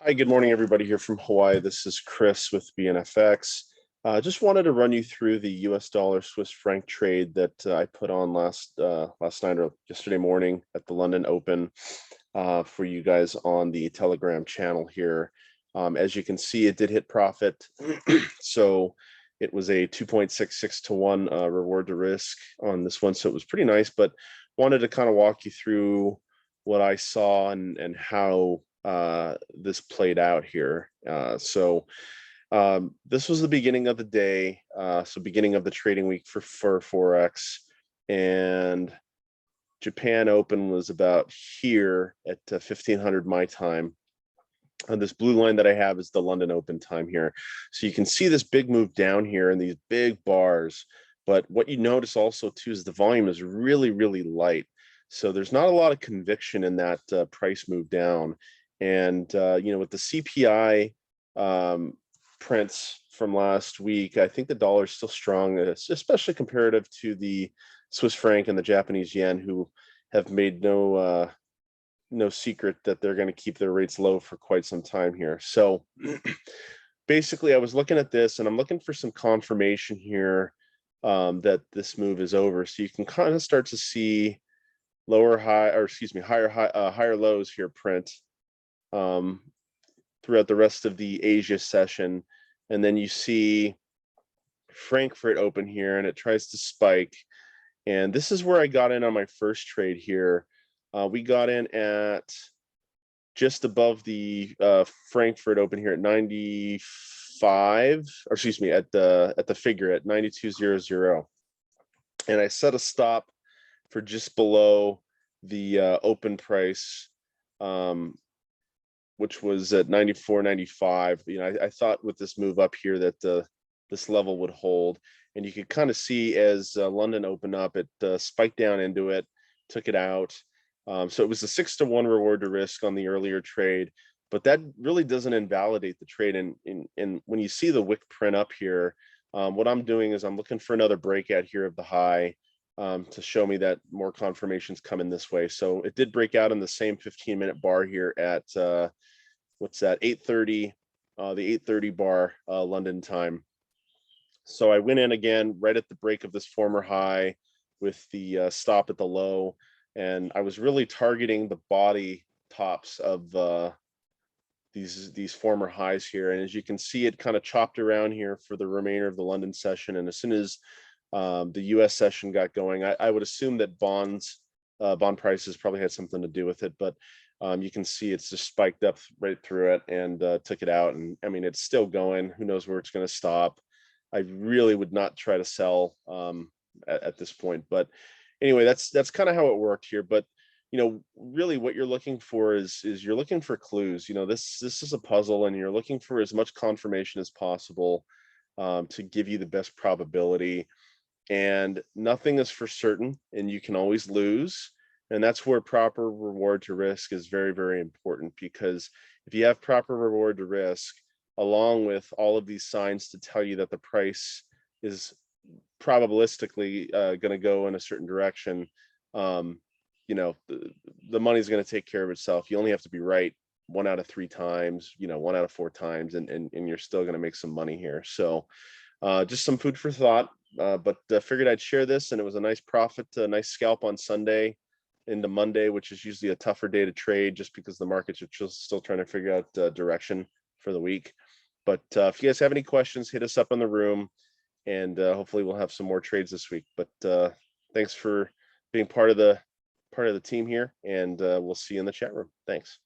Hi, good morning, everybody here from Hawaii. This is Chris with BNFX. Just wanted to run you through the US dollar Swiss franc trade that I put on last night or yesterday morning at the London Open for you guys on the Telegram channel here. As you can see, it did hit profit. So it was a 2.66 to 1 reward to risk on this one. So it was pretty nice, but wanted to kind of walk you through what I saw and how this played out here. This was the beginning of the day, so beginning of the trading week for Forex, and Japan Open was about here at 1500 my time. And this blue line that I have is the London Open time here. So you can see this big move down here and these big bars. But what you notice also too is the volume is really, really light. So there's not a lot of conviction in that price move down. And with the CPI prints from last week, I think the dollar is still strong, especially comparative to the Swiss franc and the Japanese yen, who have made no secret that they're going to keep their rates low for quite some time here. So basically, I was looking at this and I'm looking for some confirmation here that this move is over. So you can kind of start to see higher lows here print throughout the rest of the Asia session. And then you see Frankfurt open here and it tries to spike. And this is where I got in on my first trade here. We got in at just above the Frankfurt open here at 95, or excuse me, at the figure at 92.00. And I set a stop for just below the open price, which was at 94.95. I thought with this move up here that this level would hold, and you could kind of see as London opened up, it spiked down into it, took it out. So it was a 6-to-1 reward to risk on the earlier trade, but that really doesn't invalidate the trade. And when you see the wick print up here, what I'm doing is I'm looking for another breakout here of the high to show me that more confirmations coming this way. So it did break out in the same 15-minute bar here at what's that, 8:30, the 8:30 bar London time. So I went in again right at the break of this former high with the stop at the low. And I was really targeting the body tops of these former highs here. And as you can see, it kind of chopped around here for the remainder of the London session. And as soon as the US session got going, I would assume that bond prices probably had something to do with it. But you can see it's just spiked up right through it and took it out. And I mean, it's still going. Who knows where it's going to stop? I really would not try to sell at this point. But anyway, that's kind of how it worked here. But really what you're looking for is you're looking for clues. This is a puzzle, and you're looking for as much confirmation as possible to give you the best probability. And nothing is for certain, and you can always lose. And that's where proper reward to risk is very, very important, because if you have proper reward to risk, along with all of these signs to tell you that the price is probabilistically going to go in a certain direction, the money's going to take care of itself. You only have to be right 1 out of 3 times, 1 out of 4 times, and you're still going to make some money here. So just some food for thought, but figured I'd share this, and it was a nice profit, a nice scalp on Sunday into Monday, which is usually a tougher day to trade just because the markets are just still trying to figure out direction for the week. But if you guys have any questions, hit us up in the room, and hopefully we'll have some more trades this week. But thanks for being part of the team here, and we'll see you in the chat room. Thanks.